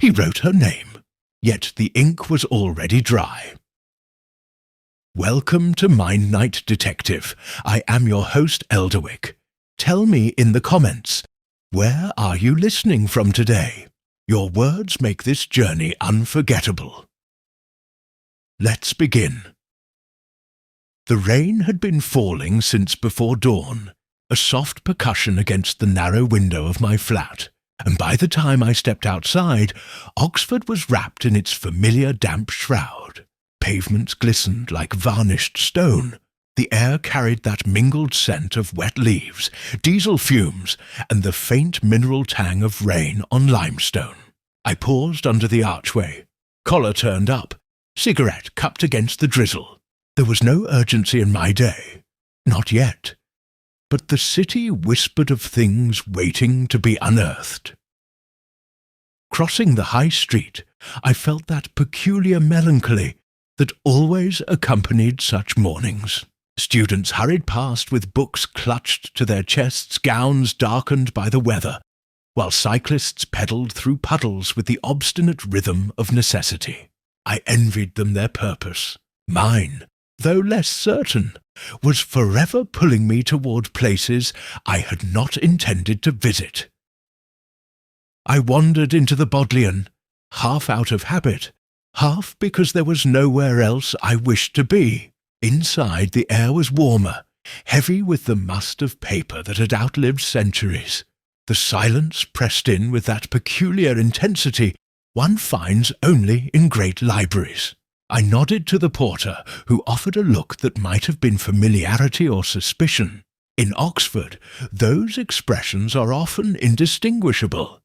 She wrote her name, yet the ink was already dry. Welcome to Mind Night Detective. I am your host, Elderwick. Tell me in the comments, where are you listening from today? Your words make this journey unforgettable. Let's begin. The rain had been falling since before dawn, a soft percussion against the narrow window of my flat, and by the time I stepped outside, Oxford was wrapped in its familiar damp shroud. Pavements glistened like varnished stone. The air carried that mingled scent of wet leaves, diesel fumes, and the faint mineral tang of rain on limestone. I paused under the archway, collar turned up, cigarette cupped against the drizzle. There was no urgency in my day. Not yet. But the city whispered of things waiting to be unearthed. Crossing the high street, I felt that peculiar melancholy that always accompanied such mornings. Students hurried past with books clutched to their chests, gowns darkened by the weather, while cyclists pedalled through puddles with the obstinate rhythm of necessity. I envied them their purpose. Mine, though less certain, was forever pulling me toward places I had not intended to visit. I wandered into the Bodleian, half out of habit, half because there was nowhere else I wished to be. Inside, the air was warmer, heavy with the must of paper that had outlived centuries. The silence pressed in with that peculiar intensity one finds only in great libraries. I nodded to the porter, who offered a look that might have been familiarity or suspicion. In Oxford, those expressions are often indistinguishable.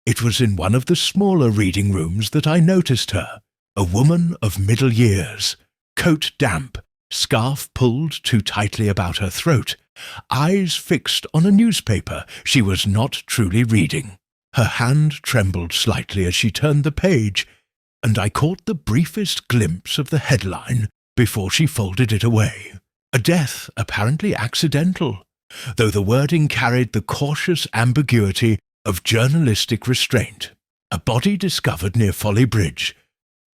It was in one of the smaller reading rooms that I noticed her, a woman of middle years, coat damp, scarf pulled too tightly about her throat, eyes fixed on a newspaper she was not truly reading. Her hand trembled slightly as she turned the page, and I caught the briefest glimpse of the headline before she folded it away. A death apparently accidental, though the wording carried the cautious ambiguity of journalistic restraint. A body discovered near Folly Bridge.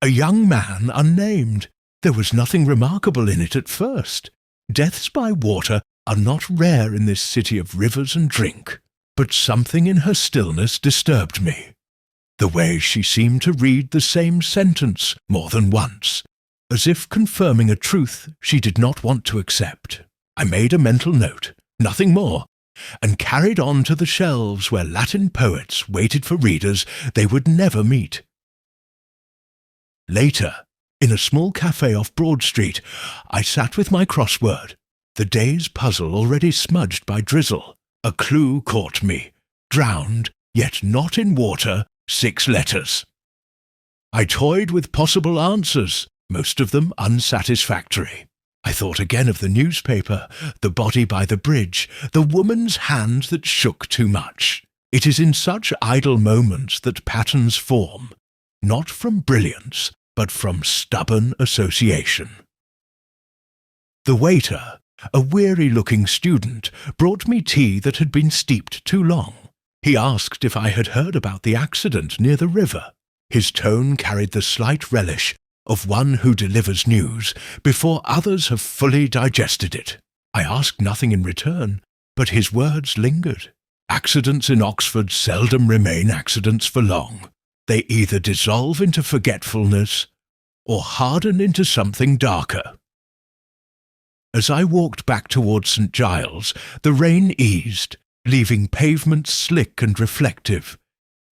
A young man unnamed. There was nothing remarkable in it at first. Deaths by water are not rare in this city of rivers and drink, but something in her stillness disturbed me. The way she seemed to read the same sentence more than once, as if confirming a truth she did not want to accept. I made a mental note, nothing more, and carried on to the shelves where Latin poets waited for readers they would never meet. Later, in a small cafe off Broad Street, I sat with my crossword, the day's puzzle already smudged by drizzle. A clue caught me, drowned, yet not in water, 6 letters. I toyed with possible answers, most of them unsatisfactory. I thought again of the newspaper, the body by the bridge, the woman's hand that shook too much. It is in such idle moments that patterns form, not from brilliance, but from stubborn association. The waiter, a weary-looking student, brought me tea that had been steeped too long. He asked if I had heard about the accident near the river. His tone carried the slight relish of one who delivers news before others have fully digested it. I asked nothing in return, but his words lingered. Accidents in Oxford seldom remain accidents for long. They either dissolve into forgetfulness or harden into something darker. As I walked back towards St. Giles, the rain eased, leaving pavements slick and reflective.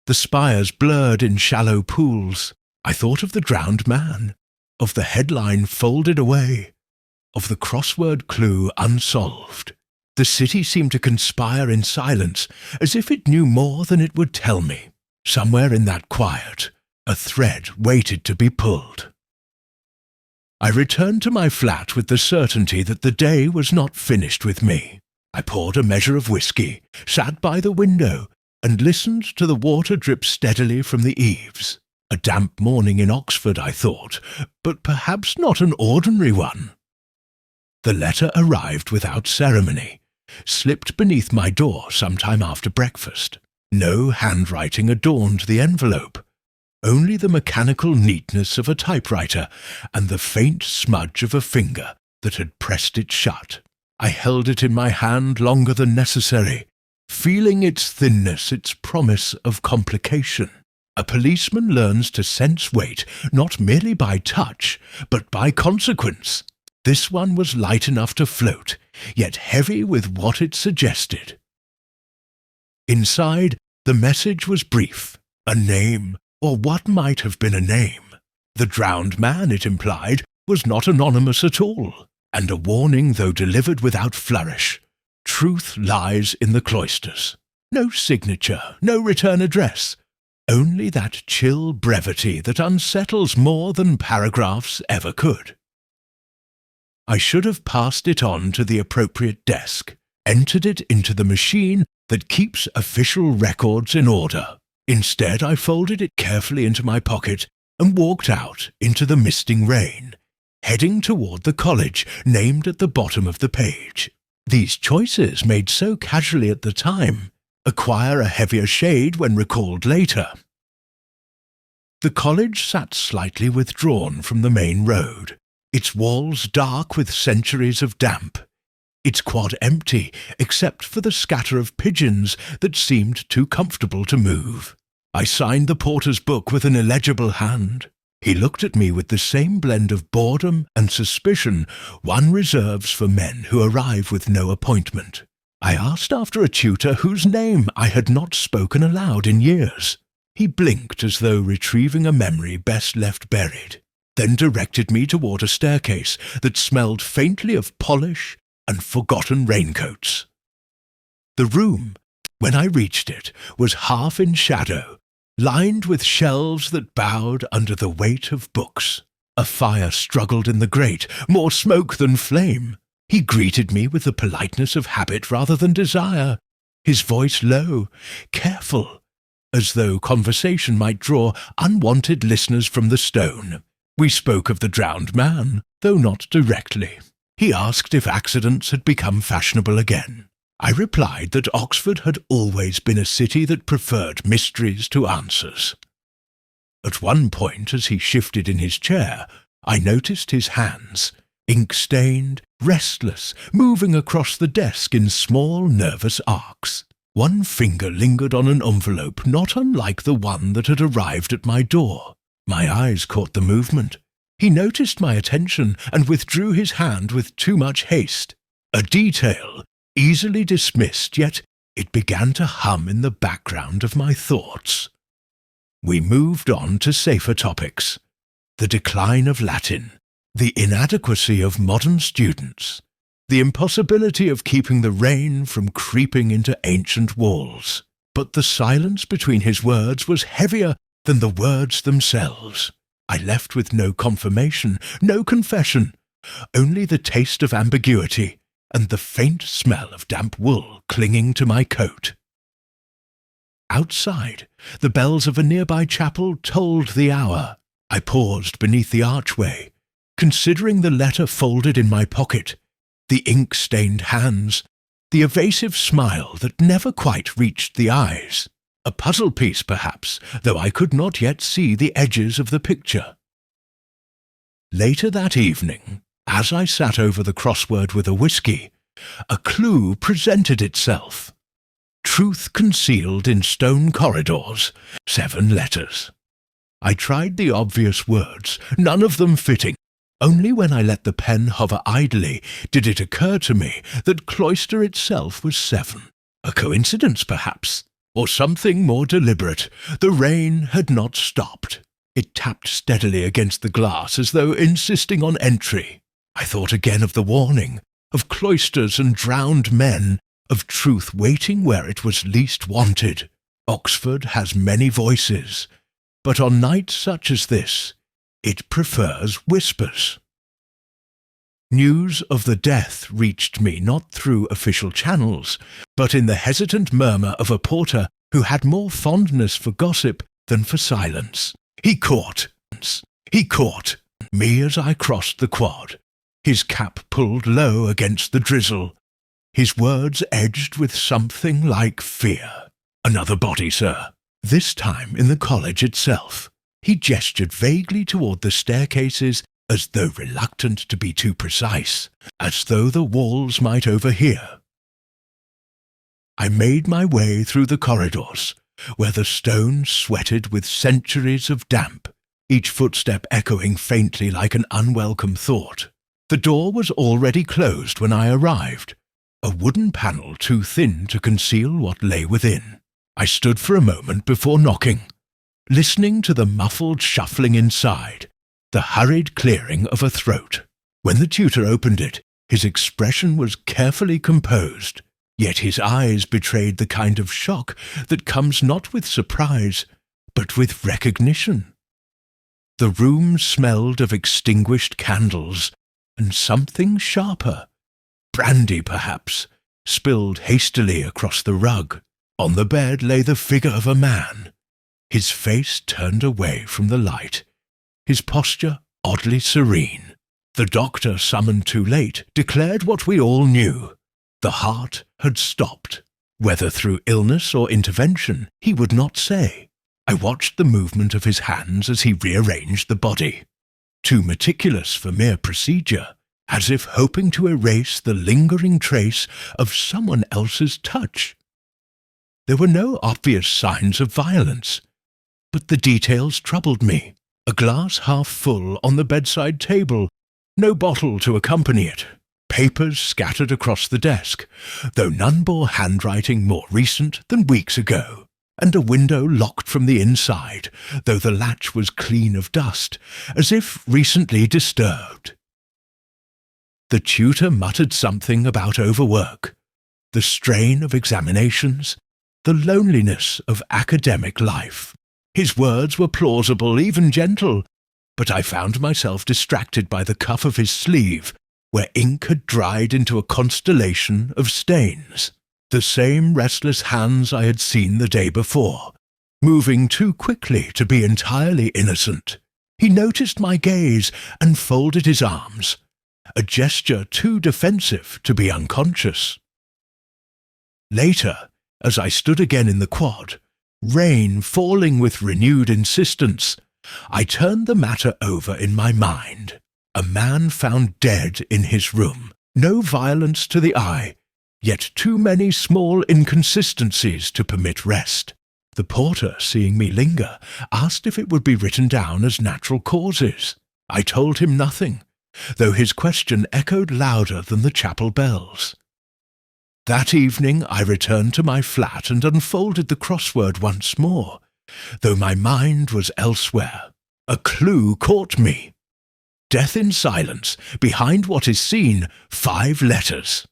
The spires blurred in shallow pools. I thought of the drowned man, of the headline folded away, of the crossword clue unsolved. The city seemed to conspire in silence, as if it knew more than it would tell me. Somewhere in that quiet, a thread waited to be pulled. I returned to my flat with the certainty that the day was not finished with me. I poured a measure of whiskey, sat by the window, and listened to the water drip steadily from the eaves. A damp morning in Oxford, I thought, but perhaps not an ordinary one. The letter arrived without ceremony, slipped beneath my door some time after breakfast. No handwriting adorned the envelope. only the mechanical neatness of a typewriter and the faint smudge of a finger that had pressed it shut. I held it in my hand longer than necessary, feeling its thinness, its promise of complication. A policeman learns to sense weight not merely by touch, but by consequence. This one was light enough to float, yet heavy with what it suggested. Inside, the message was brief, a name, or what might have been a name. The drowned man, it implied, was not anonymous at all, and a warning, though delivered without flourish. Truth lies in the cloisters. No signature, no return address, only that chill brevity that unsettles more than paragraphs ever could. I should have passed it on to the appropriate desk, entered it into the machine that keeps official records in order. Instead, I folded it carefully into my pocket and walked out into the misting rain, heading toward the college named at the bottom of the page. These choices, made so casually at the time, acquire a heavier shade when recalled later. The college sat slightly withdrawn from the main road, its walls dark with centuries of damp, its quad empty except for the scatter of pigeons that seemed too comfortable to move. I signed the porter's book with an illegible hand. He looked at me with the same blend of boredom and suspicion one reserves for men who arrive with no appointment. I asked after a tutor whose name I had not spoken aloud in years. He blinked as though retrieving a memory best left buried, then directed me toward a staircase that smelled faintly of polish and forgotten raincoats. The room, when I reached it, was half in shadow, lined with shelves that bowed under the weight of books. A fire struggled in the grate, more smoke than flame. He greeted me with the politeness of habit rather than desire, his voice low, careful, as though conversation might draw unwanted listeners from the stone. We spoke of the drowned man, though not directly. He asked if accidents had become fashionable again. I replied that Oxford had always been a city that preferred mysteries to answers. At one point, as he shifted in his chair, I noticed his hands, ink-stained, restless, moving across the desk in small, nervous arcs. One finger lingered on an envelope not unlike the one that had arrived at my door. My eyes caught the movement. He noticed my attention and withdrew his hand with too much haste. A detail, easily dismissed, yet it began to hum in the background of my thoughts. We moved on to safer topics. The decline of Latin, the inadequacy of modern students, the impossibility of keeping the rain from creeping into ancient walls. But the silence between his words was heavier than the words themselves. I left with no confirmation, no confession, only the taste of ambiguity and the faint smell of damp wool clinging to my coat. Outside, the bells of a nearby chapel tolled the hour. I paused beneath the archway, considering the letter folded in my pocket, the ink-stained hands, the evasive smile that never quite reached the eyes. A puzzle piece, perhaps, though I could not yet see the edges of the picture. Later that evening, as I sat over the crossword with a whiskey, a clue presented itself. Truth concealed in stone corridors, 7 letters. I tried the obvious words, none of them fitting. Only when I let the pen hover idly did it occur to me that cloister itself was 7. A coincidence, perhaps, or something more deliberate. The rain had not stopped. It tapped steadily against the glass as though insisting on entry. I thought again of the warning, of cloisters and drowned men, of truth waiting where it was least wanted. Oxford has many voices, but on nights such as this, it prefers whispers. News of the death reached me not through official channels, but in the hesitant murmur of a porter who had more fondness for gossip than for silence. He caught me as I crossed the quad, his cap pulled low against the drizzle, his words edged with something like fear. "Another body, sir. This time in the college itself." He gestured vaguely toward the staircases, as though reluctant to be too precise, as though the walls might overhear. I made my way through the corridors, where the stones sweated with centuries of damp, each footstep echoing faintly like an unwelcome thought. The door was already closed when I arrived, a wooden panel too thin to conceal what lay within. I stood for a moment before knocking, listening to the muffled shuffling inside, the hurried clearing of a throat. When the tutor opened it, his expression was carefully composed, yet his eyes betrayed the kind of shock that comes not with surprise, but with recognition. The room smelled of extinguished candles, and something sharper, brandy perhaps, spilled hastily across the rug. On the bed lay the figure of a man, his face turned away from the light, his posture oddly serene. The doctor, summoned too late, declared what we all knew. The heart had stopped. Whether through illness or intervention, he would not say. I watched the movement of his hands as he rearranged the body, too meticulous for mere procedure, as if hoping to erase the lingering trace of someone else's touch. There were no obvious signs of violence, but the details troubled me. A glass half full on the bedside table, no bottle to accompany it, papers scattered across the desk, though none bore handwriting more recent than weeks ago, and a window locked from the inside, though the latch was clean of dust, as if recently disturbed. The tutor muttered something about overwork, the strain of examinations, the loneliness of academic life. His words were plausible, even gentle, but I found myself distracted by the cuff of his sleeve, where ink had dried into a constellation of stains. The same restless hands I had seen the day before, moving too quickly to be entirely innocent. He noticed my gaze and folded his arms, a gesture too defensive to be unconscious. Later, as I stood again in the quad, rain falling with renewed insistence, I turned the matter over in my mind. A man found dead in his room, no violence to the eye, yet too many small inconsistencies to permit rest. The porter, seeing me linger, asked if it would be written down as natural causes. I told him nothing, though his question echoed louder than the chapel bells. That evening I returned to my flat and unfolded the crossword once more, though my mind was elsewhere. A clue caught me. Death in silence, behind what is seen, 5 letters.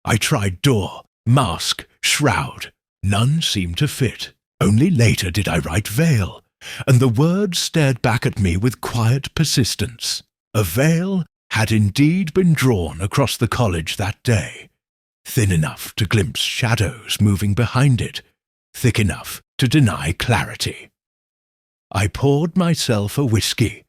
I tried door, mask, shroud. None seemed to fit. Only later did I write veil, and the words stared back at me with quiet persistence. A veil had indeed been drawn across the college that day, thin enough to glimpse shadows moving behind it, thick enough to deny clarity. I poured myself a whiskey,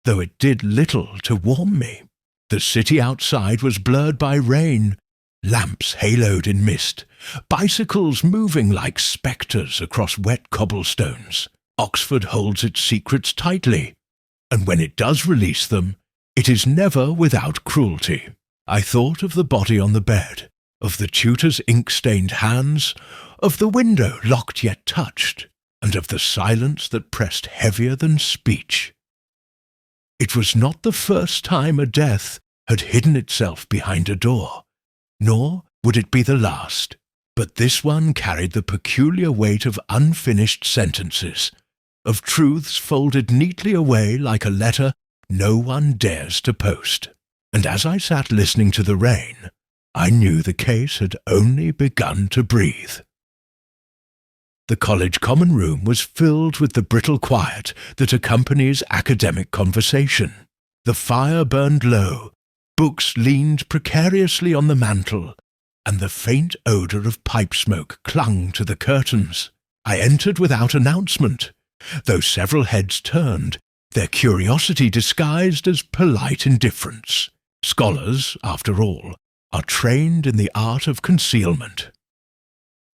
though it did little to warm me. The city outside was blurred by rain, lamps haloed in mist, bicycles moving like spectres across wet cobblestones. Oxford holds its secrets tightly, and when it does release them, it is never without cruelty. I thought of the body on the bed, of the tutor's ink-stained hands, of the window locked yet touched, and of the silence that pressed heavier than speech. It was not the first time a death had hidden itself behind a door, nor would it be the last, but this one carried the peculiar weight of unfinished sentences, of truths folded neatly away like a letter no one dares to post. And as I sat listening to the rain, I knew the case had only begun to breathe. The college common room was filled with the brittle quiet that accompanies academic conversation. The fire burned low, books leaned precariously on the mantel, and the faint odour of pipe smoke clung to the curtains. I entered without announcement, though several heads turned, their curiosity disguised as polite indifference. Scholars, after all, are trained in the art of concealment.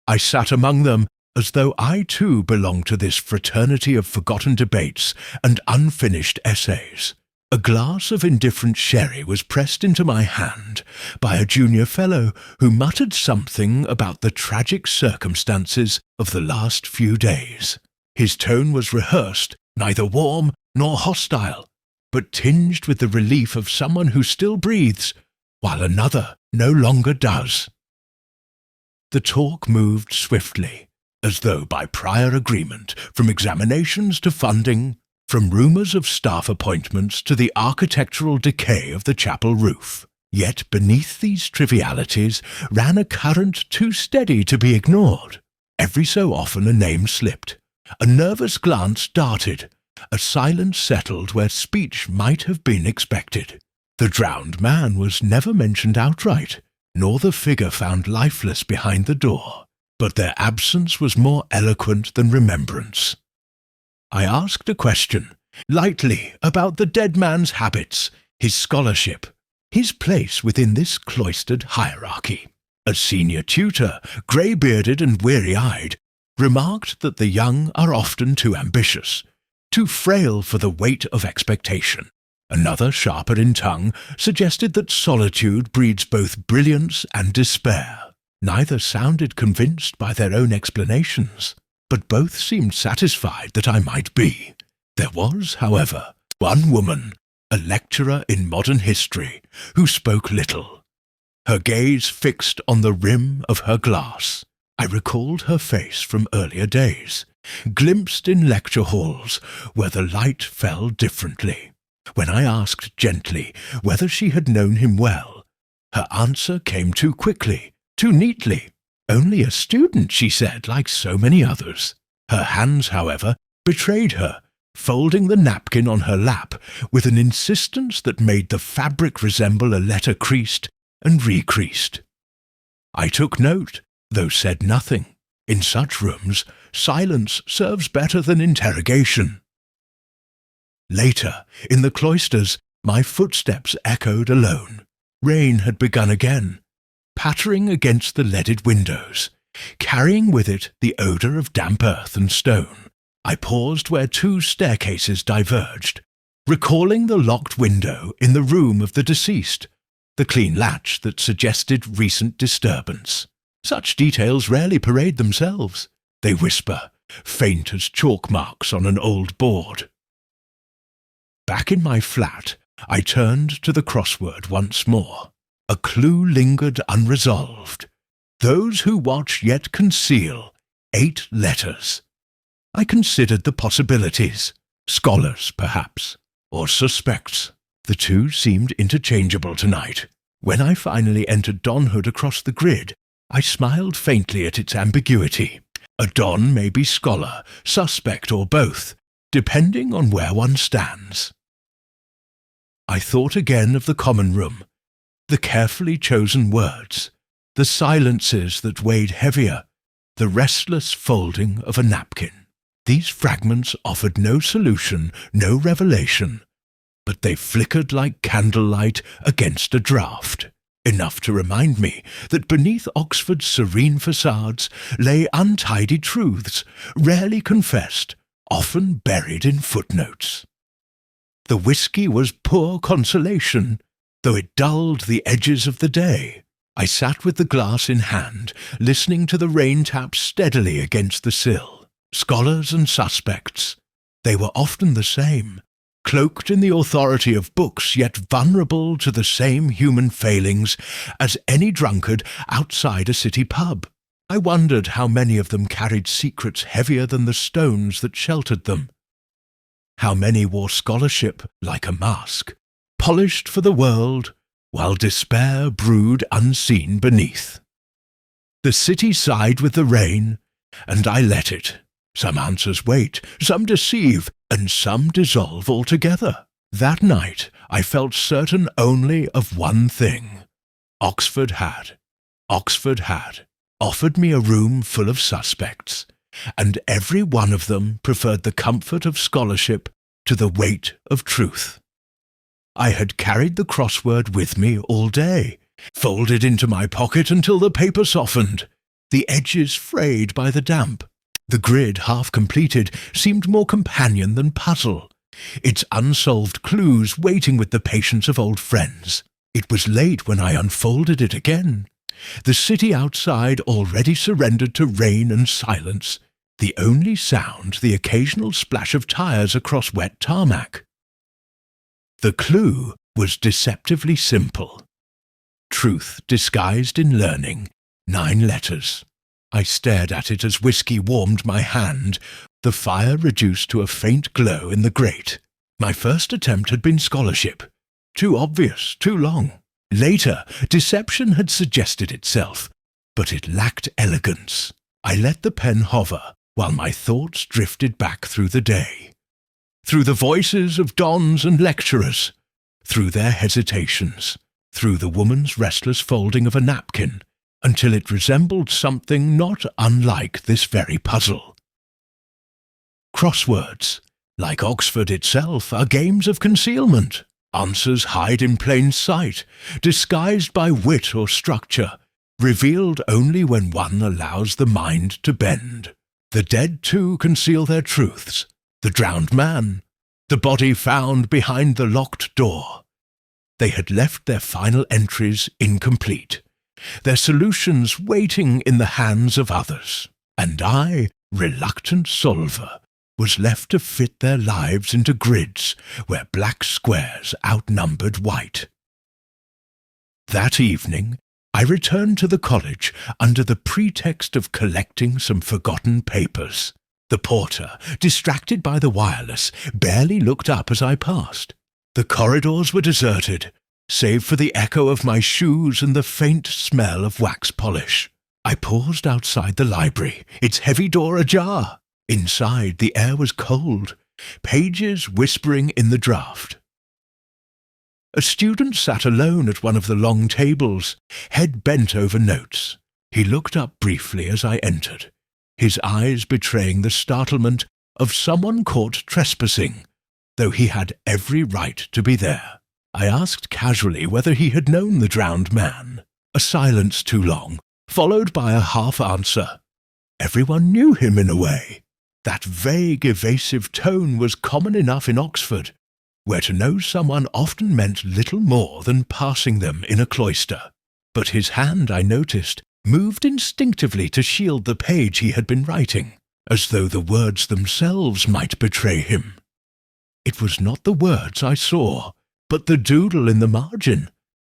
I sat among them as though I too belonged to this fraternity of forgotten debates and unfinished essays. A glass of indifferent sherry was pressed into my hand by a junior fellow who muttered something about the tragic circumstances of the last few days. His tone was rehearsed, neither warm nor hostile, but tinged with the relief of someone who still breathes, while another no longer does. The talk moved swiftly, as though by prior agreement, from examinations to funding, from rumours of staff appointments to the architectural decay of the chapel roof. Yet beneath these trivialities ran a current too steady to be ignored. Every so often a name slipped, a nervous glance darted, a silence settled where speech might have been expected. The drowned man was never mentioned outright, nor the figure found lifeless behind the door, but their absence was more eloquent than remembrance. I asked a question, lightly, about the dead man's habits, his scholarship, his place within this cloistered hierarchy. A senior tutor, grey-bearded and weary-eyed, remarked that the young are often too ambitious, too frail for the weight of expectation. Another, sharper in tongue, suggested that solitude breeds both brilliance and despair. Neither sounded convinced by their own explanations, but both seemed satisfied that I might be. There was, however, one woman, a lecturer in modern history, who spoke little, her gaze fixed on the rim of her glass. I recalled her face from earlier days, glimpsed in lecture halls where the light fell differently. When I asked gently whether she had known him well, her answer came too quickly, too neatly. Only a student, she said, like so many others. Her hands, however, betrayed her, folding the napkin on her lap with an insistence that made the fabric resemble a letter creased and recreased. I took note, though said nothing. In such rooms, silence serves better than interrogation. Later, in the cloisters, my footsteps echoed alone. Rain had begun again, pattering against the leaded windows, carrying with it the odour of damp earth and stone. I paused where two staircases diverged, recalling the locked window in the room of the deceased, the clean latch that suggested recent disturbance. Such details rarely parade themselves. They whisper, faint as chalk marks on an old board. Back in my flat, I turned to the crossword once more. A clue lingered unresolved. Those who watch yet conceal. 8 letters. I considered the possibilities. Scholars, perhaps, or suspects. The two seemed interchangeable tonight. When I finally entered donhood across the grid, I smiled faintly at its ambiguity. A don may be scholar, suspect, or both, depending on where one stands. I thought again of the common room, the carefully chosen words, the silences that weighed heavier, the restless folding of a napkin. These fragments offered no solution, no revelation, but they flickered like candlelight against a draught, enough to remind me that beneath Oxford's serene facades lay untidy truths, rarely confessed, often buried in footnotes. The whisky was poor consolation, though it dulled the edges of the day. I sat with the glass in hand, listening to the rain tap steadily against the sill. Scholars and suspects, they were often the same, cloaked in the authority of books, yet vulnerable to the same human failings as any drunkard outside a city pub. I wondered how many of them carried secrets heavier than the stones that sheltered them. How many wore scholarship like a mask, polished for the world, while despair brewed unseen beneath. The city sighed with the rain, and I let it. Some answers wait, some deceive, and some dissolve altogether. That night I felt certain only of one thing. Oxford had offered me a room full of suspects, and every one of them preferred the comfort of scholarship to the weight of truth. I had carried the crossword with me all day, folded into my pocket until the paper softened, the edges frayed by the damp. The grid, half completed, seemed more companion than puzzle, its unsolved clues waiting with the patience of old friends. It was late when I unfolded it again. The city outside already surrendered to rain and silence, the only sound the occasional splash of tires across wet tarmac. The clue was deceptively simple. Truth disguised in learning, 9 letters. I stared at it as whiskey warmed my hand, the fire reduced to a faint glow in the grate. My first attempt had been scholarship. Too obvious, too long. Later, deception had suggested itself, but it lacked elegance. I let the pen hover, while my thoughts drifted back through the day. Through the voices of dons and lecturers, through their hesitations, through the woman's restless folding of a napkin, until it resembled something not unlike this very puzzle. Crosswords, like Oxford itself, are games of concealment. Answers hide in plain sight, disguised by wit or structure, revealed only when one allows the mind to bend. The dead too conceal their truths. The drowned man, the body found behind the locked door. They had left their final entries incomplete, their solutions waiting in the hands of others, and I, reluctant solver, was left to fit their lives into grids where black squares outnumbered white. That evening, I returned to the college under the pretext of collecting some forgotten papers. The porter, distracted by the wireless, barely looked up as I passed. The corridors were deserted, save for the echo of my shoes and the faint smell of wax polish. I paused outside the library, its heavy door ajar. Inside, the air was cold, pages whispering in the draught. A student sat alone at one of the long tables, head bent over notes. He looked up briefly as I entered, his eyes betraying the startlement of someone caught trespassing, though he had every right to be there. I asked casually whether he had known the drowned man. A silence too long, followed by a half answer. Everyone knew him in a way. That vague, evasive tone was common enough in Oxford, where to know someone often meant little more than passing them in a cloister. But his hand, I noticed, moved instinctively to shield the page he had been writing, as though the words themselves might betray him. It was not the words I saw, but the doodle in the margin,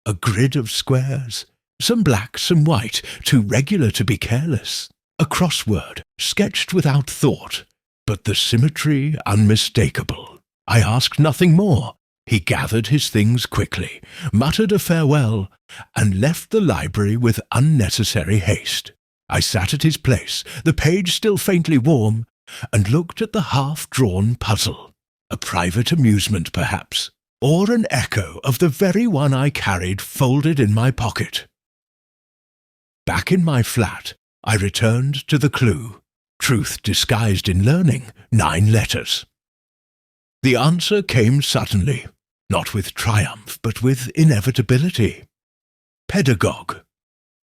a grid of squares, some black, some white, too regular to be careless. A crossword, sketched without thought, but the symmetry unmistakable. I asked nothing more. He gathered his things quickly, muttered a farewell, and left the library with unnecessary haste. I sat at his place, the page still faintly warm, and looked at the half-drawn puzzle. A private amusement, perhaps, or an echo of the very one I carried folded in my pocket. Back in my flat, I returned to the clue. Truth disguised in learning, 9 letters. The answer came suddenly, not with triumph, but with inevitability. Pedagogue.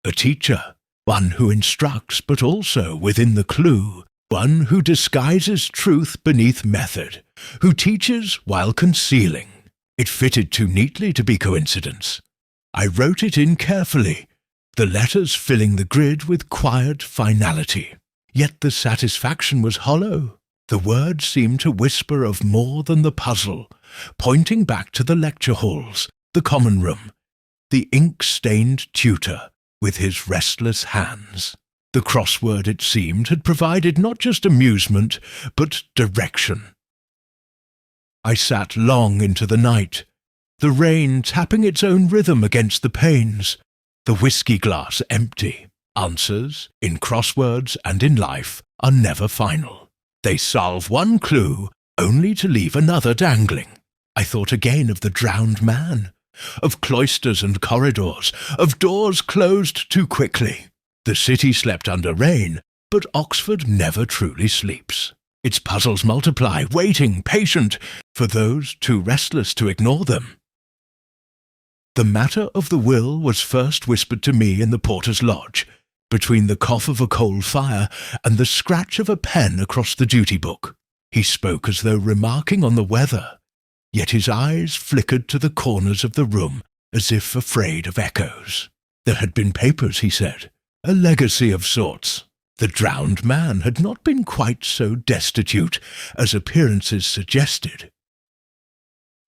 A teacher, one who instructs, but also within the clue, one who disguises truth beneath method, who teaches while concealing. It fitted too neatly to be coincidence. I wrote it in carefully, the letters filling the grid with quiet finality. Yet the satisfaction was hollow. The words seemed to whisper of more than the puzzle, pointing back to the lecture halls, the common room, the ink-stained tutor with his restless hands. The crossword, it seemed, had provided not just amusement, but direction. I sat long into the night, the rain tapping its own rhythm against the panes, the whiskey glass empty. Answers, in crosswords and in life, are never final. They solve one clue, only to leave another dangling. I thought again of the drowned man, of cloisters and corridors, of doors closed too quickly. The city slept under rain, but Oxford never truly sleeps. Its puzzles multiply, waiting, patient, for those too restless to ignore them. The matter of the will was first whispered to me in the porter's lodge, between the cough of a coal fire and the scratch of a pen across the duty book. He spoke as though remarking on the weather, yet his eyes flickered to the corners of the room as if afraid of echoes. There had been papers, he said, a legacy of sorts. The drowned man had not been quite so destitute as appearances suggested.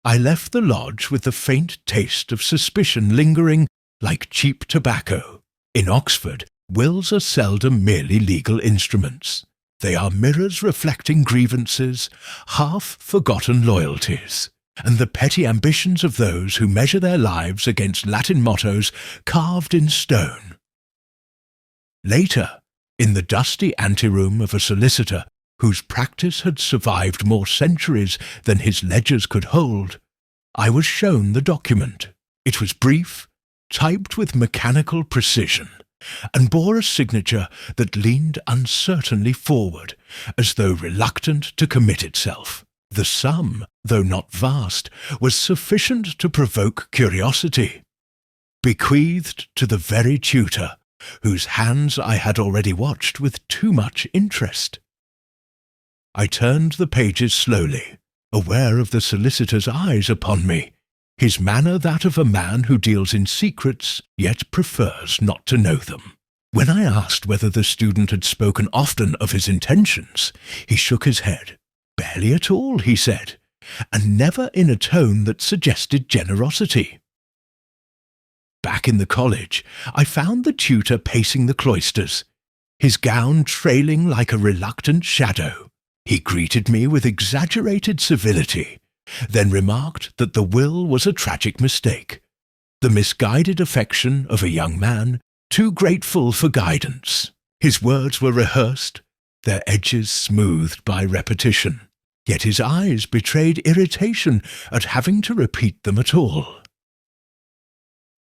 I left the lodge with the faint taste of suspicion lingering like cheap tobacco. In Oxford, wills are seldom merely legal instruments. They are mirrors reflecting grievances, half-forgotten loyalties, and the petty ambitions of those who measure their lives against Latin mottos carved in stone. Later, in the dusty anteroom of a solicitor whose practice had survived more centuries than his ledgers could hold, I was shown the document. It was brief, typed with mechanical precision, and bore a signature that leaned uncertainly forward, as though reluctant to commit itself. The sum, though not vast, was sufficient to provoke curiosity. Bequeathed to the very tutor, whose hands I had already watched with too much interest. I turned the pages slowly, aware of the solicitor's eyes upon me, his manner that of a man who deals in secrets, yet prefers not to know them. When I asked whether the student had spoken often of his intentions, he shook his head. Barely at all, he said, and never in a tone that suggested generosity. Back in the college, I found the tutor pacing the cloisters, his gown trailing like a reluctant shadow. He greeted me with exaggerated civility, then remarked that the will was a tragic mistake, the misguided affection of a young man too grateful for guidance. His words were rehearsed, their edges smoothed by repetition, yet his eyes betrayed irritation at having to repeat them at all.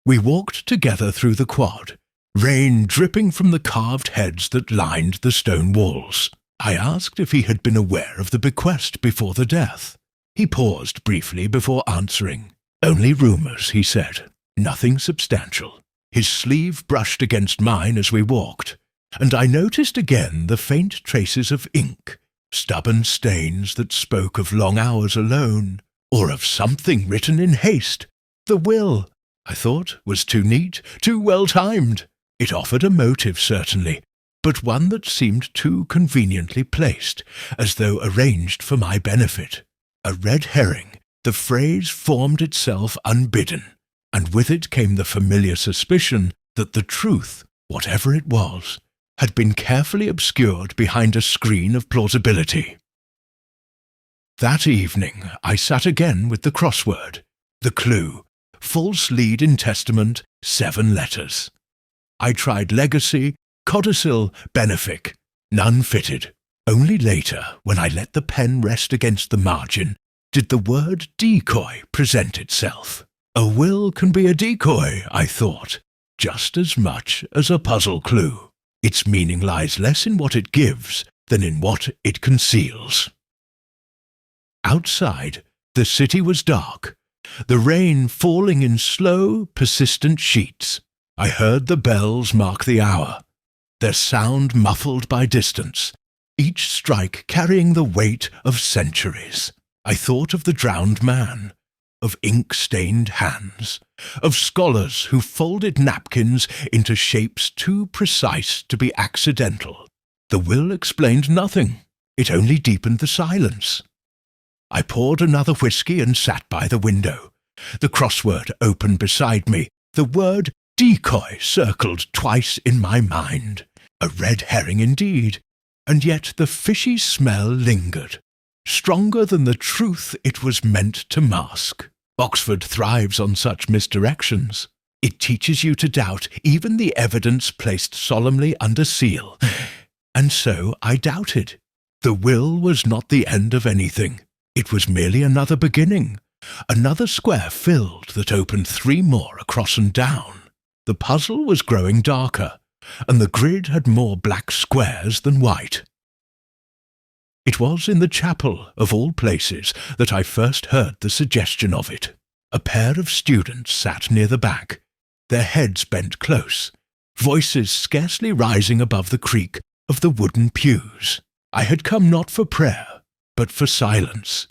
We walked together through the quad, rain dripping from the carved heads that lined the stone walls. I asked if he had been aware of the bequest before the death. He paused briefly before answering. Only rumours, he said. Nothing substantial. His sleeve brushed against mine as we walked, and I noticed again the faint traces of ink, stubborn stains that spoke of long hours alone, or of something written in haste. The will, I thought, was too neat, too well-timed. It offered a motive, certainly, but one that seemed too conveniently placed, as though arranged for my benefit. A red herring, the phrase formed itself unbidden, and with it came the familiar suspicion that the truth, whatever it was, had been carefully obscured behind a screen of plausibility. That evening I sat again with the crossword, the clue, false lead in testament, 7 letters. I tried legacy, codicil, benefic. None fitted. Only later, when I let the pen rest against the margin, did the word decoy present itself. A will can be a decoy, I thought, just as much as a puzzle clue. Its meaning lies less in what it gives than in what it conceals. Outside, the city was dark, the rain falling in slow, persistent sheets. I heard the bells mark the hour, their sound muffled by distance, each strike carrying the weight of centuries. I thought of the drowned man, of ink-stained hands, of scholars who folded napkins into shapes too precise to be accidental. The will explained nothing. It only deepened the silence. I poured another whiskey and sat by the window. The crossword opened beside me. The word decoy circled twice in my mind. A red herring indeed, and yet the fishy smell lingered, stronger than the truth it was meant to mask. Oxford thrives on such misdirections. It teaches you to doubt even the evidence placed solemnly under seal. And so I doubted. The will was not the end of anything. It was merely another beginning, another square filled that opened 3 more across and down. The puzzle was growing darker, and the grid had more black squares than white. It was in the chapel, of all places, that I first heard the suggestion of it. A pair of students sat near the back, their heads bent close, voices scarcely rising above the creak of the wooden pews. I had come not for prayer, but for silence,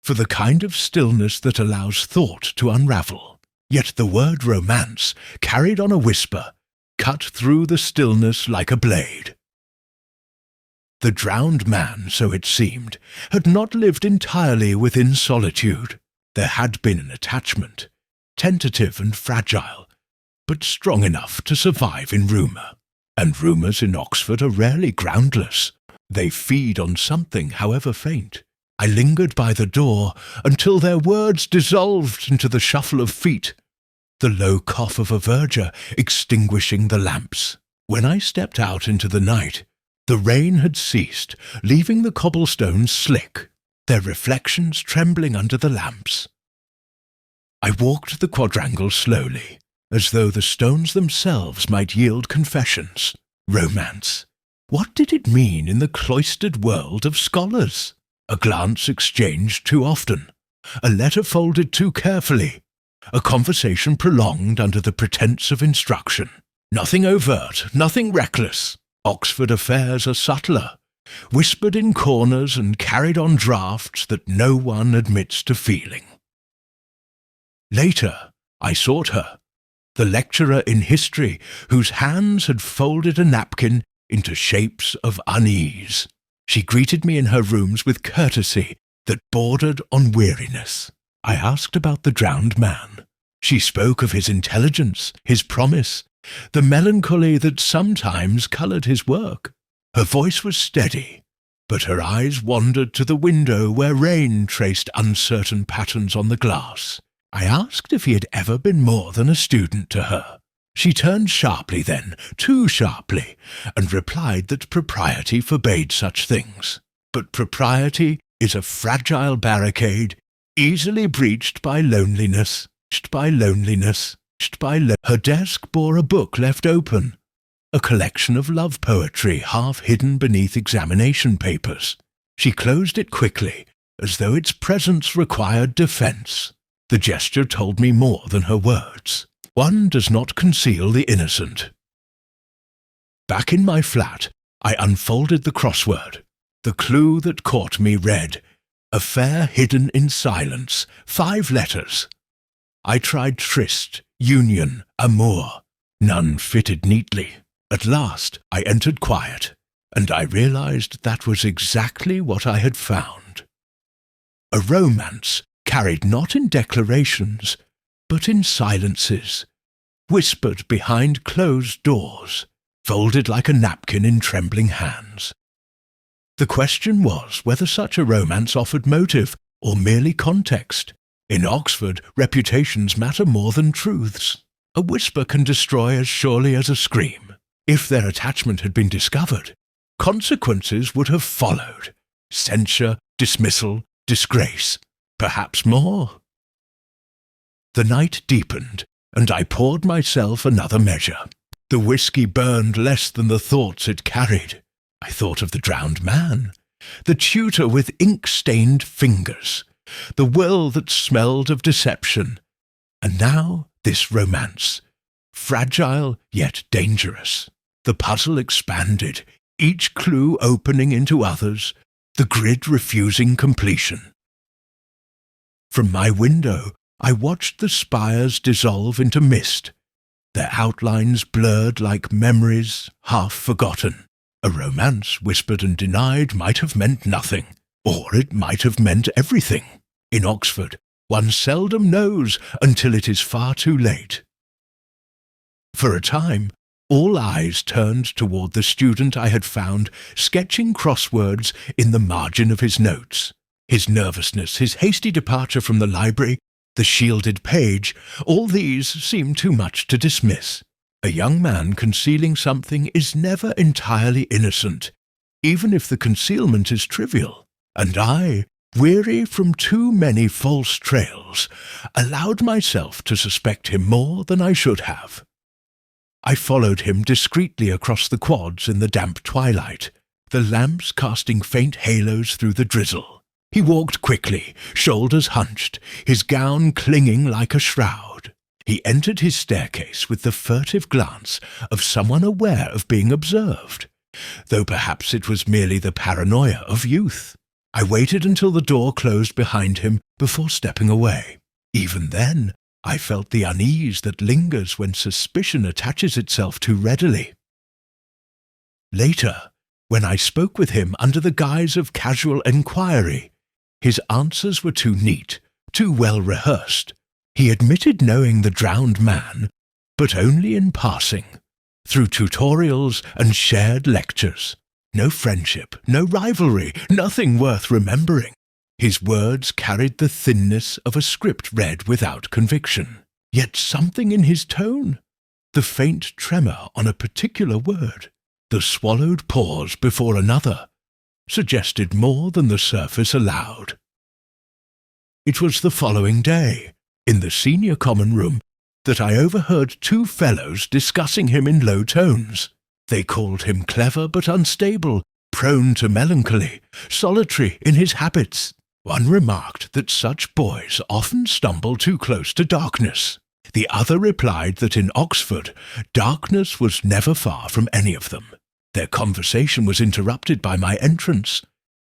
for the kind of stillness that allows thought to unravel. Yet the word romance, carried on a whisper, cut through the stillness like a blade. The drowned man, so it seemed, had not lived entirely within solitude. There had been an attachment, tentative and fragile, but strong enough to survive in rumour. And rumours in Oxford are rarely groundless. They feed on something, however faint. I lingered by the door until their words dissolved into the shuffle of feet, the low cough of a verger extinguishing the lamps. When I stepped out into the night, the rain had ceased, leaving the cobblestones slick, their reflections trembling under the lamps. I walked the quadrangle slowly, as though the stones themselves might yield confessions. Romance. What did it mean in the cloistered world of scholars? A glance exchanged too often, a letter folded too carefully, a conversation prolonged under the pretence of instruction. Nothing overt, nothing reckless. Oxford affairs are subtler, whispered in corners and carried on drafts that no one admits to feeling. Later, I sought her, the lecturer in history whose hands had folded a napkin into shapes of unease. She greeted me in her rooms with courtesy that bordered on weariness. I asked about the drowned man. She spoke of his intelligence, his promise, the melancholy that sometimes coloured his work. Her voice was steady, but her eyes wandered to the window where rain traced uncertain patterns on the glass. I asked if he had ever been more than a student to her. She turned sharply then, too sharply, and replied that propriety forbade such things. But propriety is a fragile barricade, easily breached by loneliness, Her desk bore a book left open, a collection of love poetry half hidden beneath examination papers. She closed it quickly, as though its presence required defence. The gesture told me more than her words. One does not conceal the innocent. Back in my flat, I unfolded the crossword. The clue that caught me read, "Affair hidden in silence, 5 letters." I tried tryst, union, amour. None fitted neatly. At last I entered quiet, and I realized that was exactly what I had found. A romance carried not in declarations, but in silences, whispered behind closed doors, folded like a napkin in trembling hands. The question was whether such a romance offered motive or merely context. In Oxford, reputations matter more than truths. A whisper can destroy as surely as a scream. If their attachment had been discovered, consequences would have followed. Censure, dismissal, disgrace, perhaps more. The night deepened, and I poured myself another measure. The whiskey burned less than the thoughts it carried. I thought of the drowned man, the tutor with ink-stained fingers, the will that smelled of deception, and now this romance, fragile yet dangerous. The puzzle expanded, each clue opening into others, the grid refusing completion. From my window, I watched the spires dissolve into mist, their outlines blurred like memories half forgotten. A romance whispered and denied might have meant nothing, or it might have meant everything. In Oxford, one seldom knows until it is far too late. For a time, all eyes turned toward the student I had found sketching crosswords in the margin of his notes. His nervousness, his hasty departure from the library, the shielded page, all these seemed too much to dismiss. A young man concealing something is never entirely innocent, even if the concealment is trivial. And I, weary from too many false trails, allowed myself to suspect him more than I should have. I followed him discreetly across the quads in the damp twilight, the lamps casting faint halos through the drizzle. He walked quickly, shoulders hunched, his gown clinging like a shroud. He entered his staircase with the furtive glance of someone aware of being observed, though perhaps it was merely the paranoia of youth. I waited until the door closed behind him before stepping away. Even then, I felt the unease that lingers when suspicion attaches itself too readily. Later, when I spoke with him under the guise of casual enquiry, his answers were too neat, too well rehearsed. He admitted knowing the drowned man, but only in passing, through tutorials and shared lectures. No friendship, no rivalry, nothing worth remembering. His words carried the thinness of a script read without conviction. Yet something in his tone, the faint tremor on a particular word, the swallowed pause before another, suggested more than the surface allowed. It was the following day, in the senior common room, that I overheard two fellows discussing him in low tones. They called him clever but unstable, prone to melancholy, solitary in his habits. One remarked that such boys often stumble too close to darkness. The other replied that in Oxford, darkness was never far from any of them. Their conversation was interrupted by my entrance,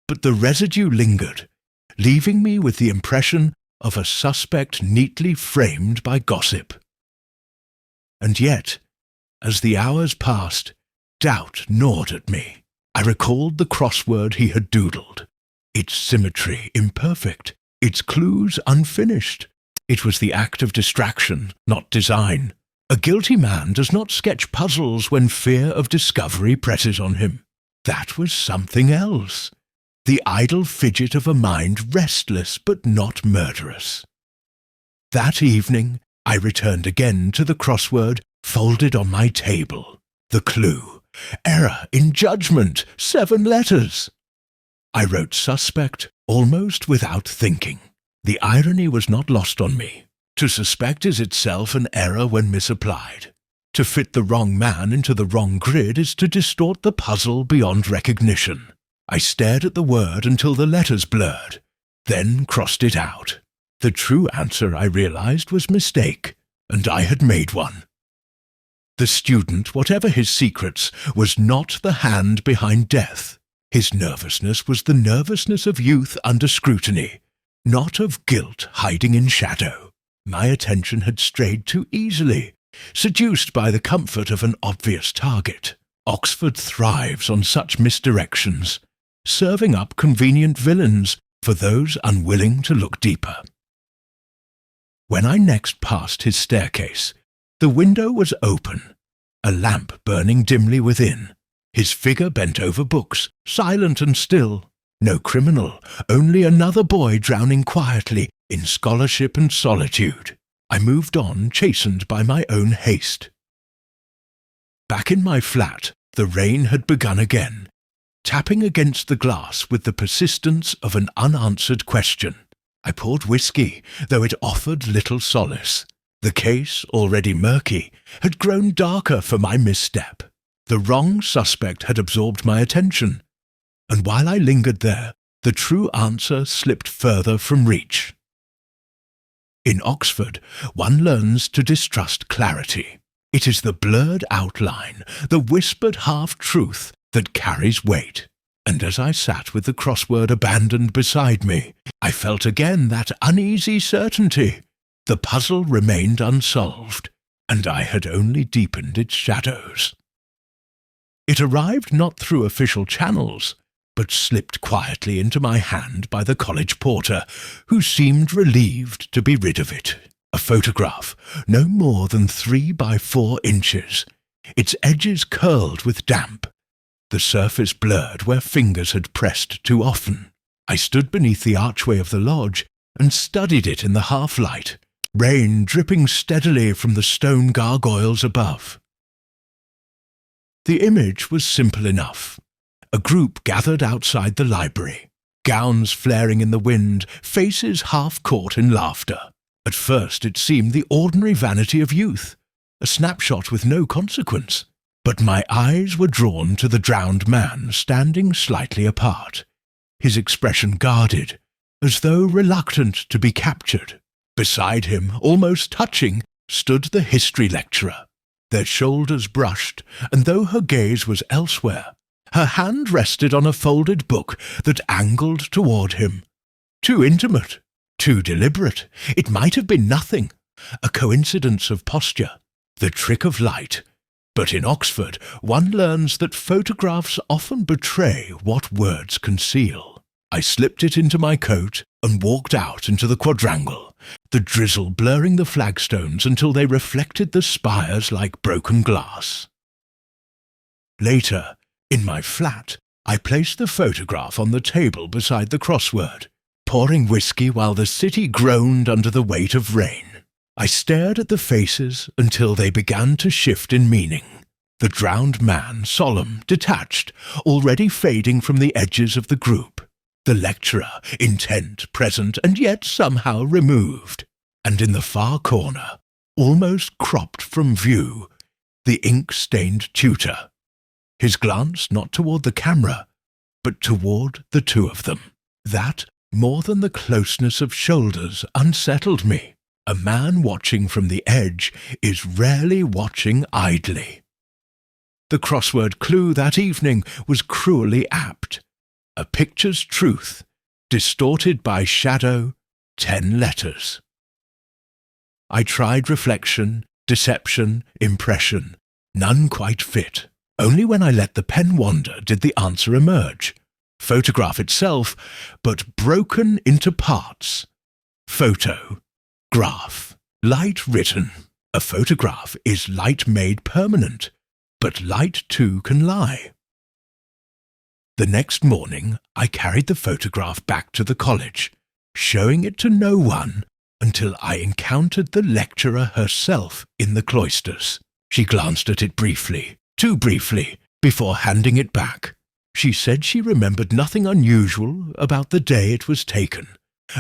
but the residue lingered, leaving me with the impression of a suspect neatly framed by gossip. And yet, as the hours passed, doubt gnawed at me. I recalled the crossword he had doodled, its symmetry imperfect, its clues unfinished. It was the act of distraction, not design. A guilty man does not sketch puzzles when fear of discovery presses on him. That was something else. The idle fidget of a mind restless but not murderous. That evening, I returned again to the crossword folded on my table. The clue. Error in judgment. 7 letters. I wrote suspect almost without thinking. The irony was not lost on me. To suspect is itself an error when misapplied. To fit the wrong man into the wrong grid is to distort the puzzle beyond recognition. I stared at the word until the letters blurred, then crossed it out. The true answer, I realized, was mistake, and I had made one. The student, whatever his secrets, was not the hand behind death. His nervousness was the nervousness of youth under scrutiny, not of guilt hiding in shadow. My attention had strayed too easily, seduced by the comfort of an obvious target. Oxford thrives on such misdirections, serving up convenient villains for those unwilling to look deeper. When I next passed his staircase, the window was open, a lamp burning dimly within. His figure bent over books, silent and still. No criminal, only another boy drowning quietly in scholarship and solitude. I moved on, chastened by my own haste. Back in my flat, the rain had begun again, tapping against the glass with the persistence of an unanswered question. I poured whiskey, though it offered little solace. The case, already murky, had grown darker for my misstep. The wrong suspect had absorbed my attention, and while I lingered there, the true answer slipped further from reach. In Oxford, one learns to distrust clarity. It is the blurred outline, the whispered half-truth that carries weight. And as I sat with the crossword abandoned beside me, I felt again that uneasy certainty. The puzzle remained unsolved, and I had only deepened its shadows. It arrived not through official channels, but slipped quietly into my hand by the college porter, who seemed relieved to be rid of it. A photograph, no more than 3 by 4 inches, its edges curled with damp, the surface blurred where fingers had pressed too often. I stood beneath the archway of the lodge and studied it in the half-light, rain dripping steadily from the stone gargoyles above. The image was simple enough. A group gathered outside the library, gowns flaring in the wind, faces half caught in laughter. At first it seemed the ordinary vanity of youth, a snapshot with no consequence. But my eyes were drawn to the drowned man standing slightly apart, his expression guarded, as though reluctant to be captured. Beside him, almost touching, stood the history lecturer, their shoulders brushed, and though her gaze was elsewhere, her hand rested on a folded book that angled toward him. Too intimate, too deliberate. It might have been nothing, a coincidence of posture, the trick of light. But in Oxford, one learns that photographs often betray what words conceal. I slipped it into my coat and walked out into the quadrangle, the drizzle blurring the flagstones until they reflected the spires like broken glass. Later, in my flat, I placed the photograph on the table beside the crossword, pouring whiskey while the city groaned under the weight of rain. I stared at the faces until they began to shift in meaning. The drowned man, solemn, detached, already fading from the edges of the group. The lecturer, intent, present, and yet somehow removed. And in the far corner, almost cropped from view, the ink-stained tutor. His glance not toward the camera, but toward the two of them. That, more than the closeness of shoulders, unsettled me. A man watching from the edge is rarely watching idly. The crossword clue that evening was cruelly apt. A picture's truth, distorted by shadow, 10 letters. I tried reflection, deception, impression. None quite fit. Only when I let the pen wander did the answer emerge. Photograph itself, but broken into parts. Photo, graph, light written. A photograph is light made permanent, but light too can lie. The next morning I carried the photograph back to the college, showing it to no one until I encountered the lecturer herself in the cloisters. She glanced at it briefly, too briefly, before handing it back. She said she remembered nothing unusual about the day it was taken,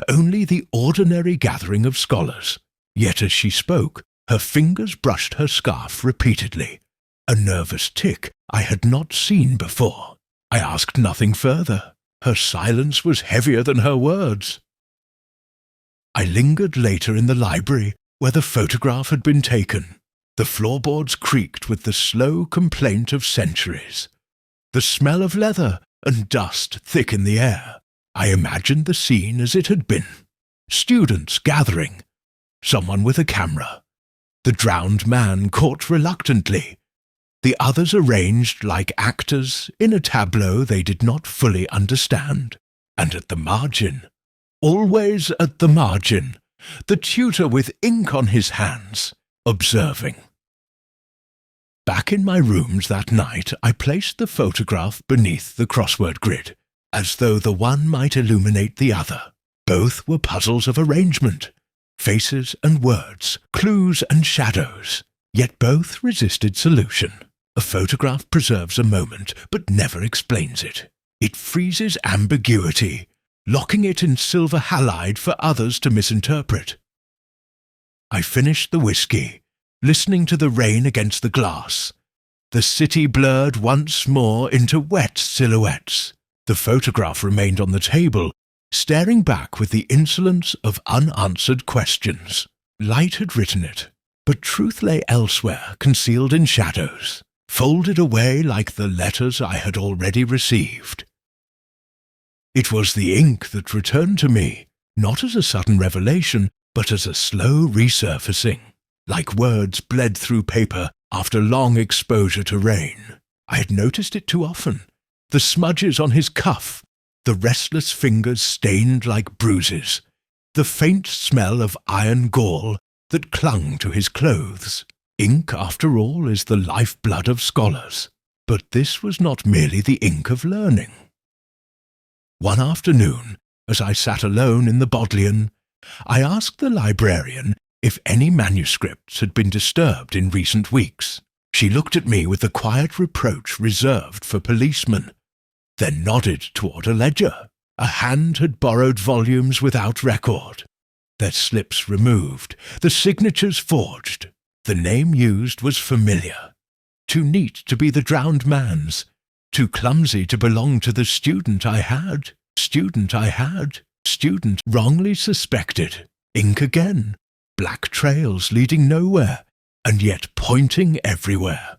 only the ordinary gathering of scholars. Yet as she spoke, her fingers brushed her scarf repeatedly, a nervous tick I had not seen before. I asked nothing further. Her silence was heavier than her words. I lingered later in the library where the photograph had been taken. The floorboards creaked with the slow complaint of centuries. The smell of leather and dust thick in the air. I imagined the scene as it had been. Students gathering. Someone with a camera. The drowned man caught reluctantly. The others arranged like actors in a tableau they did not fully understand. And at the margin, always at the margin, the tutor with ink on his hands, observing. Back in my rooms that night, I placed the photograph beneath the crossword grid, as though the one might illuminate the other. Both were puzzles of arrangement, faces and words, clues and shadows, yet both resisted solution. A photograph preserves a moment, but never explains it. It freezes ambiguity, locking it in silver halide for others to misinterpret. I finished the whiskey, listening to the rain against the glass. The city blurred once more into wet silhouettes. The photograph remained on the table, staring back with the insolence of unanswered questions. Light had written it, but truth lay elsewhere, concealed in shadows, folded away like the letters I had already received. It was the ink that returned to me, not as a sudden revelation, but as a slow resurfacing, like words bled through paper after long exposure to rain. I had noticed it too often. The smudges on his cuff, the restless fingers stained like bruises, the faint smell of iron gall that clung to his clothes. Ink, after all, is the lifeblood of scholars. But this was not merely the ink of learning. One afternoon, as I sat alone in the Bodleian, I asked the librarian if any manuscripts had been disturbed in recent weeks. She looked at me with the quiet reproach reserved for policemen, then nodded toward a ledger. A hand had borrowed volumes without record, their slips removed, the signatures forged. The name used was familiar, too neat to be the drowned man's, too clumsy to belong to the student I had wrongly suspected. Ink again, black trails leading nowhere, and yet pointing everywhere.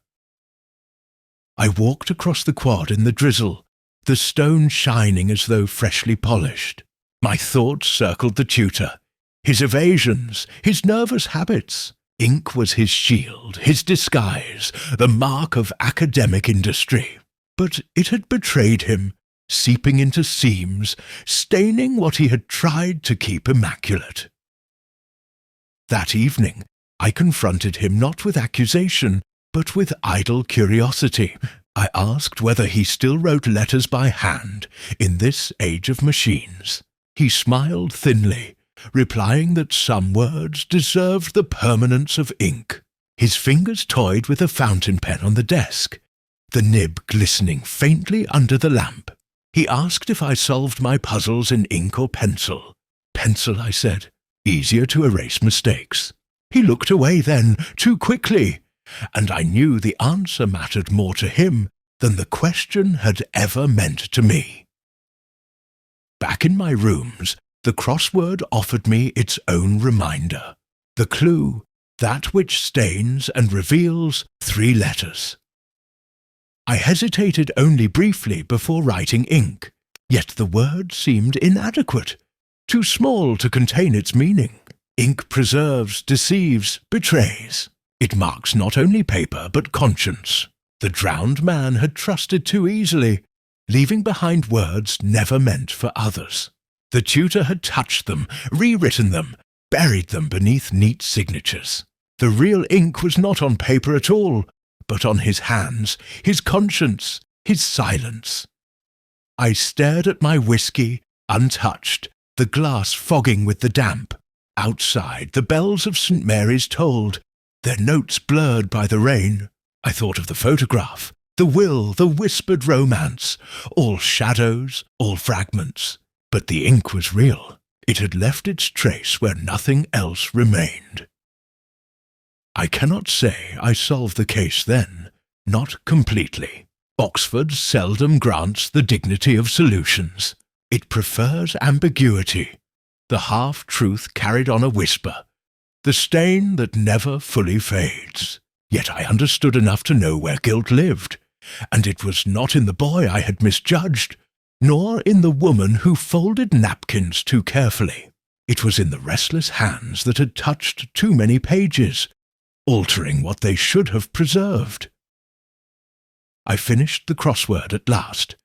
I walked across the quad in the drizzle, the stone shining as though freshly polished. My thoughts circled the tutor, his evasions, his nervous habits. Ink was his shield, his disguise, the mark of academic industry. But it had betrayed him, seeping into seams, staining what he had tried to keep immaculate. That evening, I confronted him not with accusation, but with idle curiosity. I asked whether he still wrote letters by hand in this age of machines. He smiled thinly, replying that some words deserved the permanence of ink. His fingers toyed with a fountain pen on the desk, the nib glistening faintly under the lamp. He asked if I solved my puzzles in ink or pencil. Pencil, I said. Easier to erase mistakes. He looked away then, too quickly, and I knew the answer mattered more to him than the question had ever meant to me. Back in my rooms, the crossword offered me its own reminder. The clue, that which stains and reveals 3 letters. I hesitated only briefly before writing ink, yet the word seemed inadequate, too small to contain its meaning. Ink preserves, deceives, betrays. It marks not only paper but conscience. The drowned man had trusted too easily, leaving behind words never meant for others. The tutor had touched them, rewritten them, buried them beneath neat signatures. The real ink was not on paper at all, but on his hands, his conscience, his silence. I stared at my whiskey, untouched, the glass fogging with the damp. Outside, the bells of St. Mary's tolled, their notes blurred by the rain. I thought of the photograph, the will, the whispered romance, all shadows, all fragments. But the ink was real. It had left its trace where nothing else remained. I cannot say I solved the case then, not completely. Oxford seldom grants the dignity of solutions. It prefers ambiguity, the half-truth carried on a whisper, the stain that never fully fades. Yet I understood enough to know where guilt lived, and it was not in the boy I had misjudged, nor in the woman who folded napkins too carefully. It was in the restless hands that had touched too many pages, altering what they should have preserved. I finished the crossword at last,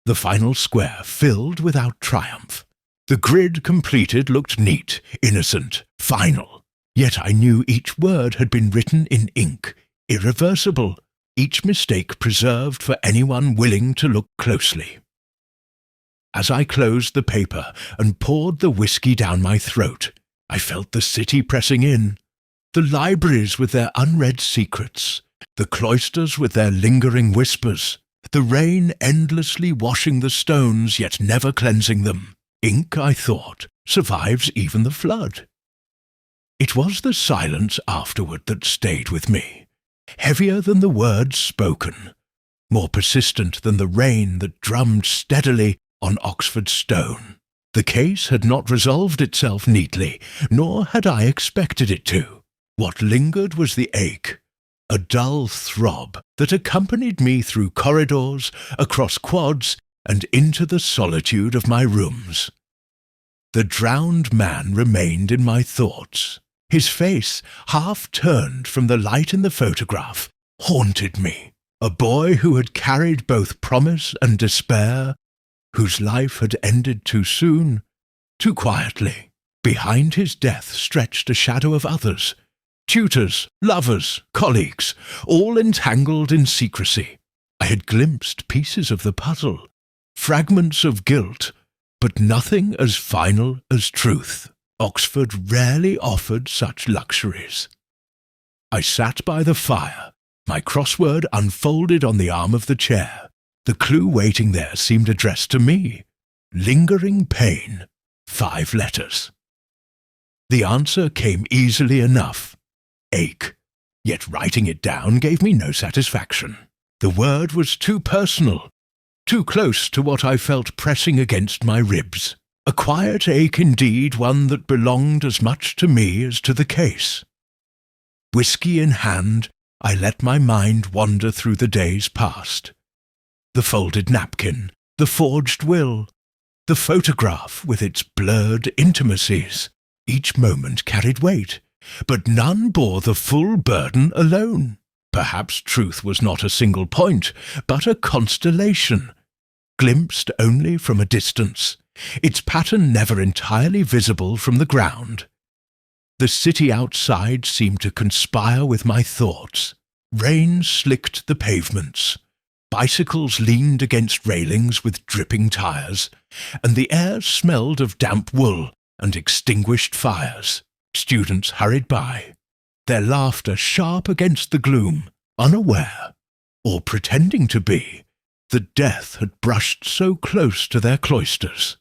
the final square filled without triumph. The grid completed looked neat, innocent, final. Yet I knew each word had been written in ink, irreversible, each mistake preserved for anyone willing to look closely. As I closed the paper and poured the whiskey down my throat, I felt the city pressing in, the libraries with their unread secrets, the cloisters with their lingering whispers, the rain endlessly washing the stones yet never cleansing them. Ink, I thought, survives even the flood. It was the silence afterward that stayed with me, heavier than the words spoken, more persistent than the rain that drummed steadily on Oxford stone. The case had not resolved itself neatly, nor had I expected it to. What lingered was the ache, a dull throb that accompanied me through corridors, across quads, and into the solitude of my rooms. The drowned man remained in my thoughts. His face, half turned from the light in the photograph, haunted me. A boy who had carried both promise and despair, whose life had ended too soon, too quietly. Behind his death stretched a shadow of others, tutors, lovers, colleagues, all entangled in secrecy. I had glimpsed pieces of the puzzle, fragments of guilt, but nothing as final as truth. Oxford rarely offered such luxuries. I sat by the fire, my crossword unfolded on the arm of the chair. The clue waiting there seemed addressed to me. Lingering pain. 5 letters. The answer came easily enough. Ache. Yet writing it down gave me no satisfaction. The word was too personal, too close to what I felt pressing against my ribs. A quiet ache indeed, one that belonged as much to me as to the case. Whiskey in hand, I let my mind wander through the days past. The folded napkin, the forged will, the photograph with its blurred intimacies. Each moment carried weight, but none bore the full burden alone. Perhaps truth was not a single point, but a constellation, glimpsed only from a distance, its pattern never entirely visible from the ground. The city outside seemed to conspire with my thoughts. Rain slicked the pavements. Bicycles leaned against railings with dripping tires, and the air smelled of damp wool and extinguished fires. Students hurried by, their laughter sharp against the gloom, unaware, or pretending to be, that death had brushed so close to their cloisters.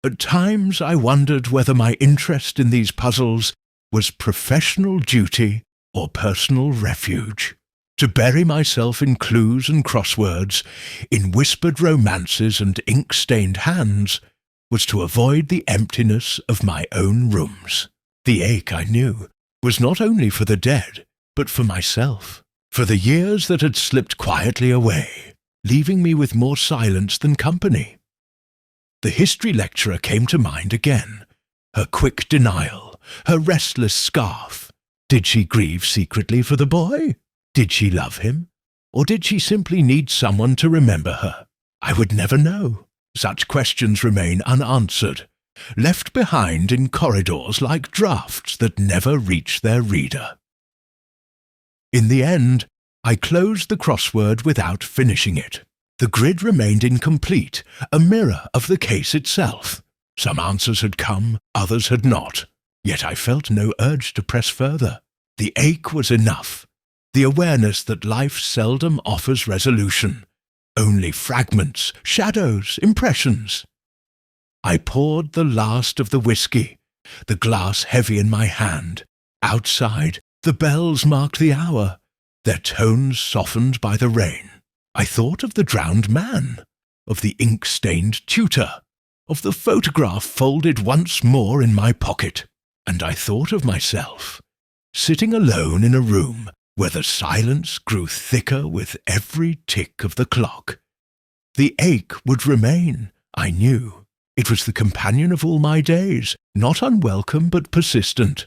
At times I wondered whether my interest in these puzzles was professional duty or personal refuge. To bury myself in clues and crosswords, in whispered romances and ink-stained hands, was to avoid the emptiness of my own rooms. The ache, I knew, was not only for the dead, but for myself, for the years that had slipped quietly away, leaving me with more silence than company. The history lecturer came to mind again, her quick denial, her restless scarf. Did she grieve secretly for the boy? Did she love him? Or did she simply need someone to remember her? I would never know. Such questions remain unanswered, left behind in corridors like drafts that never reach their reader. In the end, I closed the crossword without finishing it. The grid remained incomplete, a mirror of the case itself. Some answers had come, others had not. Yet I felt no urge to press further. The ache was enough. The awareness that life seldom offers resolution. Only fragments, shadows, impressions. I poured the last of the whiskey, the glass heavy in my hand. Outside, the bells marked the hour, their tones softened by the rain. I thought of the drowned man, of the ink-stained tutor, of the photograph folded once more in my pocket, and I thought of myself, sitting alone in a room where the silence grew thicker with every tick of the clock. The ache would remain, I knew. It was the companion of all my days, not unwelcome but persistent,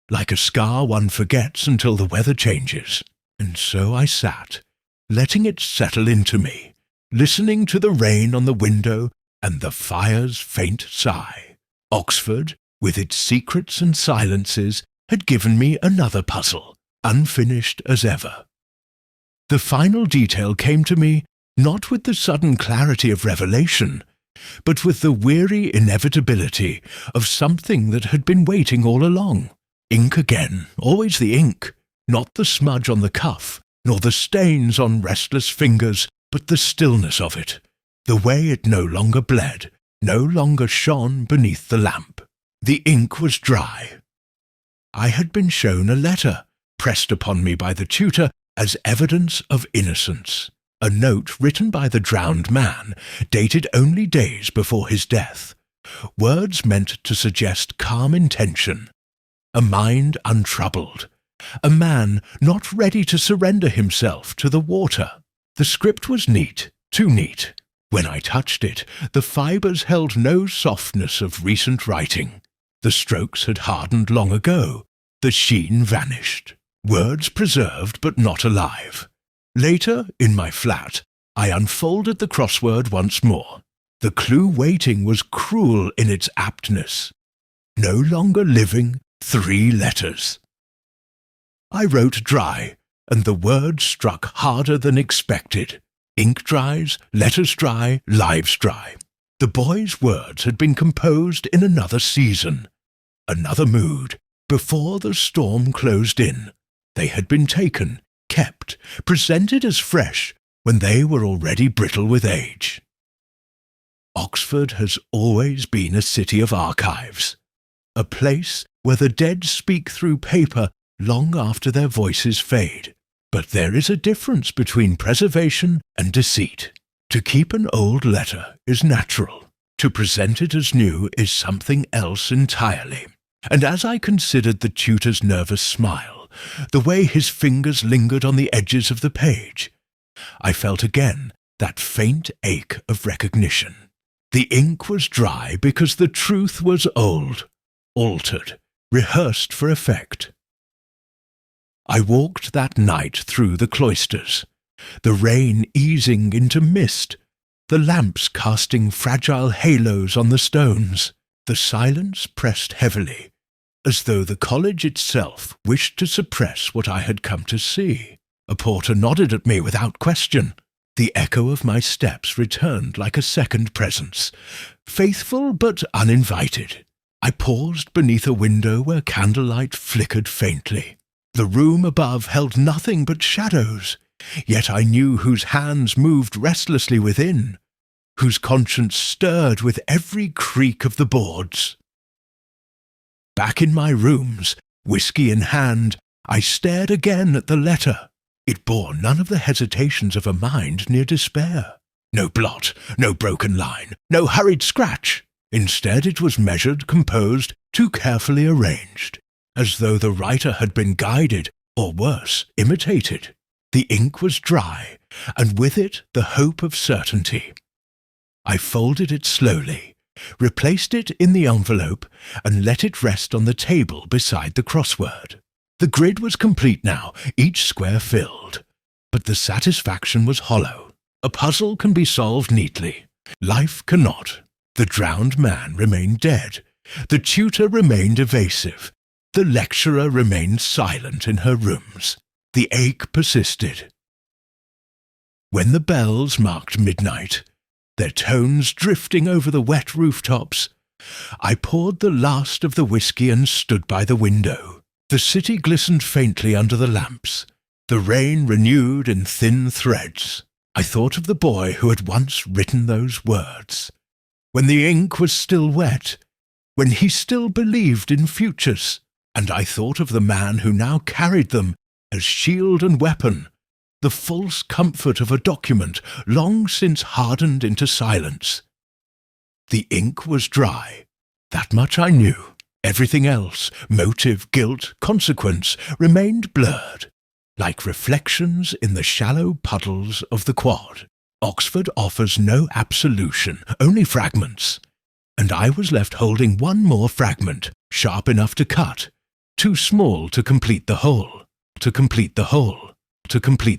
like a scar one forgets until the weather changes. And so I sat, letting it settle into me, listening to the rain on the window and the fire's faint sigh. Oxford, with its secrets and silences, had given me another puzzle, unfinished as ever. The final detail came to me not with the sudden clarity of revelation, but with the weary inevitability of something that had been waiting all along. Ink again, always the ink, not the smudge on the cuff, nor the stains on restless fingers, but the stillness of it, the way it no longer bled, no longer shone beneath the lamp. The ink was dry. I had been shown a letter, pressed upon me by the tutor as evidence of innocence, a note written by the drowned man, dated only days before his death, words meant to suggest calm intention, a mind untroubled, a man not ready to surrender himself to the water. The script was neat, too neat. When I touched it, the fibres held no softness of recent writing. The strokes had hardened long ago. The sheen vanished. Words preserved but not alive. Later, in my flat, I unfolded the crossword once more. The clue waiting was cruel in its aptness. No longer living, 3 letters. I wrote dry, and the words struck harder than expected. Ink dries, letters dry, lives dry. The boy's words had been composed in another season, another mood, before the storm closed in. They had been taken, kept, presented as fresh, when they were already brittle with age. Oxford has always been a city of archives, a place where the dead speak through paper long after their voices fade. But there is a difference between preservation and deceit. To keep an old letter is natural. To present it as new is something else entirely. And as I considered the tutor's nervous smile, the way his fingers lingered on the edges of the page, I felt again that faint ache of recognition. The ink was dry because the truth was old, altered, rehearsed for effect. I walked that night through the cloisters, the rain easing into mist, the lamps casting fragile halos on the stones. The silence pressed heavily, as though the college itself wished to suppress what I had come to see. A porter nodded at me without question. The echo of my steps returned like a second presence, faithful but uninvited. I paused beneath a window where candlelight flickered faintly. The room above held nothing but shadows, yet I knew whose hands moved restlessly within, whose conscience stirred with every creak of the boards. Back in my rooms, whiskey in hand, I stared again at the letter. It bore none of the hesitations of a mind near despair. No blot, no broken line, no hurried scratch. Instead, it was measured, composed, too carefully arranged, as though the writer had been guided, or worse, imitated. The ink was dry, and with it the hope of certainty. I folded it slowly, replaced it in the envelope, and let it rest on the table beside the crossword. The grid was complete now, each square filled. But the satisfaction was hollow. A puzzle can be solved neatly. Life cannot. The drowned man remained dead. The tutor remained evasive. The lecturer remained silent in her rooms. The ache persisted. When the bells marked midnight, their tones drifting over the wet rooftops, I poured the last of the whiskey and stood by the window. The city glistened faintly under the lamps. The rain renewed in thin threads. I thought of the boy who had once written those words, when the ink was still wet, when he still believed in futures, and I thought of the man who now carried them as shield and weapon, the false comfort of a document long since hardened into silence. The ink was dry. That much I knew. Everything else, motive, guilt, consequence, remained blurred, like reflections in the shallow puddles of the quad. Oxford offers no absolution, only fragments, and I was left holding one more fragment, sharp enough to cut, too small to complete the whole, to complete the whole, to complete